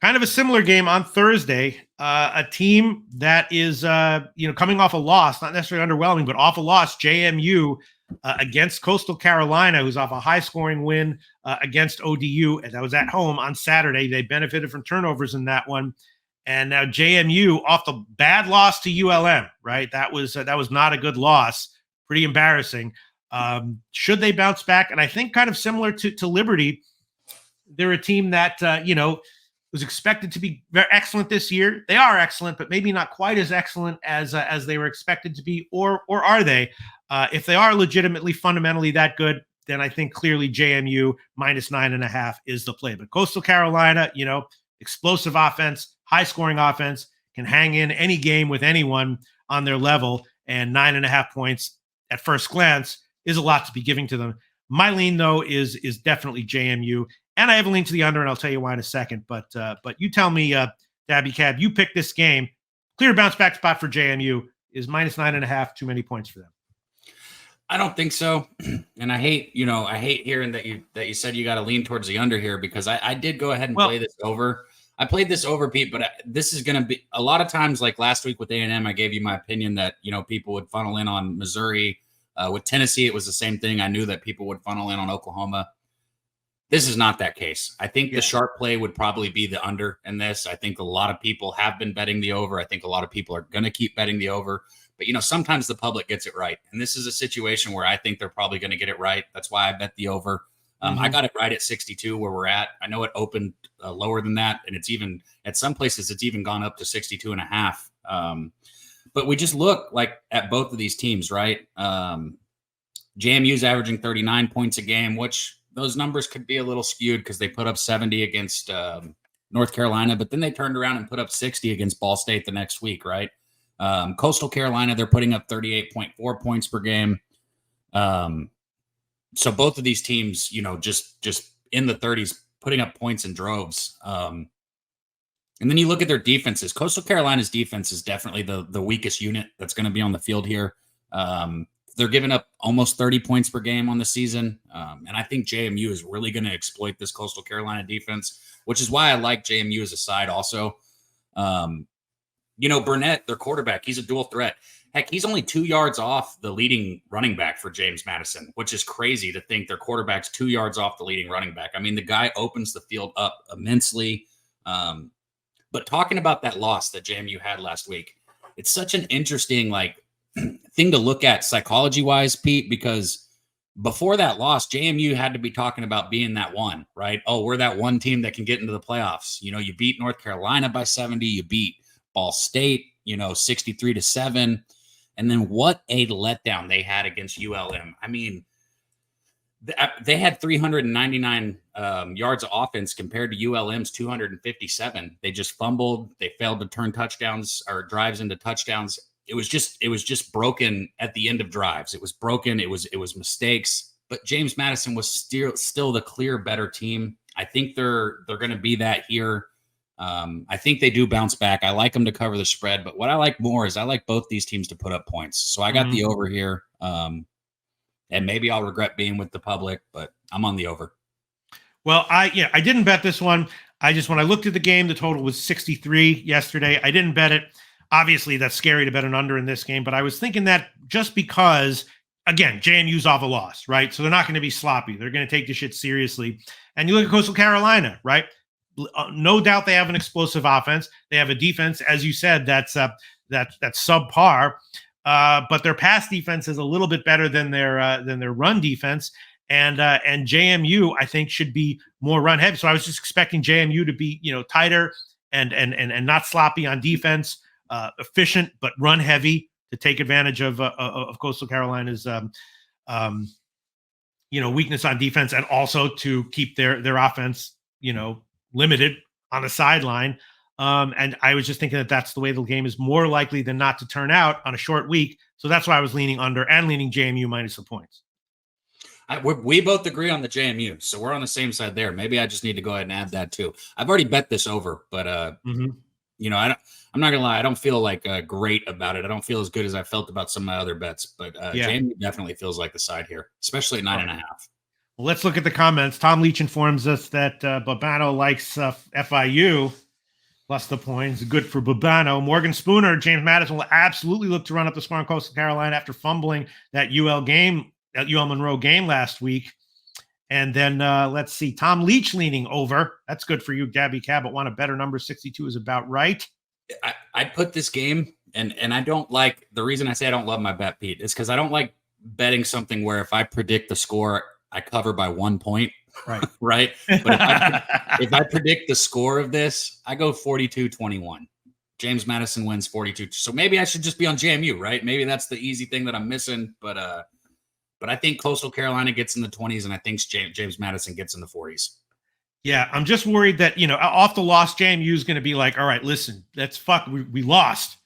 kind of a similar game on Thursday. A team that is, coming off a loss, not necessarily underwhelming, but off a loss. JMU against Coastal Carolina, who's off a high-scoring win against ODU, and that was at home on Saturday. They benefited from turnovers in that one, and now JMU off the bad loss to ULM. Right, that was not a good loss. Pretty embarrassing. Should they bounce back? And I think kind of similar to Liberty, they're a team that was expected to be very excellent this year. They are excellent, but maybe not quite as excellent as they were expected to be, or are they? If they are legitimately fundamentally that good, then I think clearly JMU minus 9.5 is the play. But Coastal Carolina, explosive offense, high scoring offense, can hang in any game with anyone on their level, and 9.5 points at first glance is a lot to be giving to them. My lean, though, is definitely JMU. And I have a lean to the under, and I'll tell you why in a second. But you tell me, Dabby Cab, you pick this game. Clear bounce back spot for JMU. Is minus 9.5 too many points for them? I don't think so. And I hate hearing that you said you got to lean towards the under here, because I did go ahead and play this over. I played this over, Pete, but this is going to be a lot of times, like last week with A&M, I gave you my opinion that, people would funnel in on Missouri. With Tennessee, it was the same thing. I knew that people would funnel in on Oklahoma. This is not that case. I think the sharp play would probably be the under in this. I think a lot of people have been betting the over. I think a lot of people are going to keep betting the over. But, sometimes the public gets it right. And this is a situation where I think they're probably going to get it right. That's why I bet the over. I got it right at 62 where we're at. I know it opened lower than that. And it's even at some places, it's even gone up to 62.5. But we just look like at both of these teams, right? JMU's averaging 39 points a game, which those numbers could be a little skewed because they put up 70 against North Carolina, but then they turned around and put up 60 against Ball State the next week, right? Coastal Carolina, they're putting up 38.4 points per game. So both of these teams, just in the 30s, putting up points in droves. And then you look at their defenses. Coastal Carolina's defense is definitely the weakest unit that's going to be on the field here. They're giving up almost 30 points per game on the season. And I think JMU is really going to exploit this Coastal Carolina defense, which is why I like JMU as a side also. Burnett, their quarterback, he's a dual threat. Heck, he's only 2 yards off the leading running back for James Madison, which is crazy to think their quarterback's 2 yards off the leading running back. I mean, the guy opens the field up immensely. But talking about that loss that JMU had last week, it's such an interesting thing to look at psychology-wise, Pete, because before that loss, JMU had to be talking about being that one, right? Oh, we're that one team that can get into the playoffs. You beat North Carolina by 70, you beat Ball State, 63-7. And then what a letdown they had against ULM. I mean, they had 399 yards of offense compared to ULM's 257. They just fumbled. They failed to turn touchdowns or drives into touchdowns. It was just broken at the end of drives. It was broken. It was mistakes. But James Madison was still the clear better team. I think they're going to be that here. I think they do bounce back. I like them to cover the spread, but what I like more is I like both these teams to put up points. So I got the over here. And maybe I'll regret being with the public, but I'm on the over. Well, I didn't bet this one. When I looked at the game, the total was 63 yesterday. I didn't bet it. Obviously, that's scary to bet an under in this game, but I was thinking that just because, again, JMU's off a loss, right? So they're not going to be sloppy. They're going to take this shit seriously. And you look at Coastal Carolina, right? No doubt they have an explosive offense. They have a defense, as you said, that's subpar. But their pass defense is a little bit better than their run defense. And JMU, I think, should be more run heavy. So I was just expecting JMU to be, tighter and not sloppy on defense, efficient but run heavy to take advantage of Coastal Carolina's weakness on defense, and also to keep their offense limited on the sideline. And I was just thinking that that's the way the game is more likely than not to turn out on a short week. So that's why I was leaning under and leaning JMU minus the points. We both agree on the JMU, so we're on the same side there. Maybe I just need to go ahead and add that too. I've already bet this over, but I'm not gonna lie, I don't feel great about it. I don't feel as good as I felt about some of my other bets, but JMU definitely feels like the side here, especially at 9.5. Well, let's look at the comments. Tom Leach informs us that Babano likes FIU. plus the points. Good for Bubano. Morgan Spooner, James Madison will absolutely look to run up the score on Coastal Carolina after fumbling that UL Monroe game last week. And then let's see, Tom Leach leaning over. That's good for you, Gabby Cabot. Want a better number? 62 is about right. I put this game, and I don't like, the reason I say I don't love my bet, Pete, is because I don't like betting something where if I predict the score, I cover by 1 point. Right. Right. But if I predict the score of this, I go 42-21. James Madison wins 42. So maybe I should just be on JMU, right? Maybe that's the easy thing that I'm missing. But I think Coastal Carolina gets in the 20s, and I think James Madison gets in the 40s. Yeah, I'm just worried that, off the loss, JMU is going to be like, all right, listen, we lost.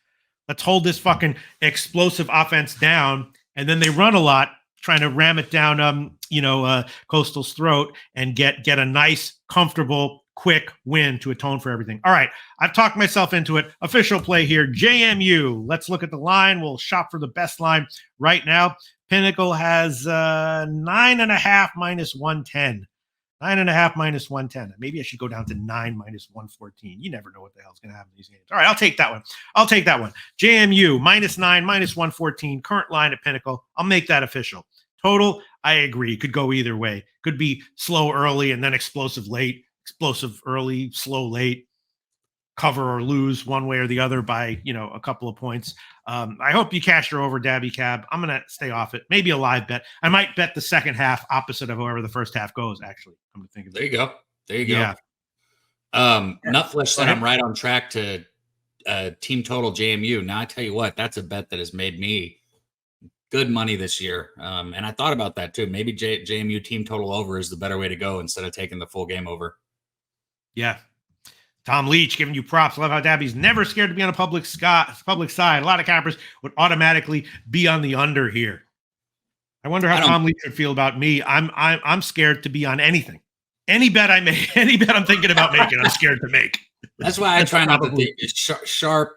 Let's hold this fucking explosive offense down. And then they run a lot, trying to ram it down, Coastal's throat and get a nice, comfortable, quick win to atone for everything. All right, I've talked myself into it. Official play here, JMU. Let's look at the line. We'll shop for the best line right now. Pinnacle has 9.5 minus 110. 9.5 minus 110. Maybe I should go down to 9 minus 114. You never know what the hell's going to happen in these games. All right, I'll take that one. JMU minus 9 minus 114. Current line at Pinnacle. I'll make that official. Total, I agree. Could go either way. Could be slow early and then explosive late. Explosive early, slow late. Cover or lose one way or the other by, a couple of points. I hope you cash her over, Dabby Cab. I'm going to stay off it. Maybe a live bet. I might bet the second half opposite of however the first half goes, actually. I'm going to think of it. There you go. Yeah. Nutflesh said I'm right on track to team total JMU. Now, I tell you what, that's a bet that has made me good money this year. And I thought about that too. Maybe JMU team total over is the better way to go instead of taking the full game over. Yeah. Tom Leach giving you props. Love how Dabby's never scared to be on a public side. A lot of cappers would automatically be on the under here. I wonder how Tom Leach would feel about me. I'm scared to be on anything. Any bet I make, any bet I'm thinking about making, I'm scared to make. That's why I try not to think sharp,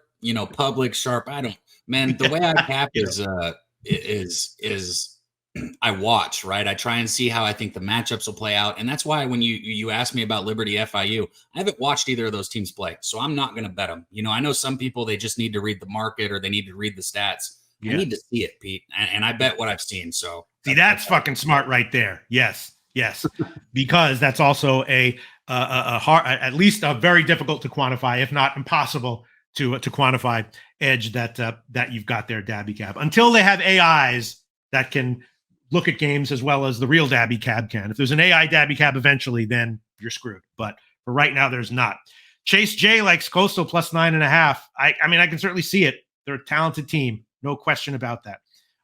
public sharp. The way I cap is I watch, right? I try and see how I think the matchups will play out. And that's why when you asked me about Liberty FIU, I haven't watched either of those teams play. So I'm not going to bet them. I know some people, they just need to read the market or they need to read the stats. Yeah. I need to see it, Pete. And I bet what I've seen. So see, that's fucking smart right there. Yes. Because that's also a hard, at least a very difficult to quantify, if not impossible to quantify edge that you've got there, Dabby Cab. Until they have AIs that can look at games as well as the real Dabby Cab can. If there's an AI Dabby Cab eventually, then you're screwed. But for right now, there's not. Chase J likes Coastal plus 9.5. I can certainly see it. They're a talented team. No question about that.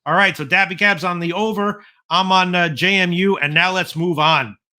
All right, so Dabby Cab's on the over. I'm on JMU, and now let's move on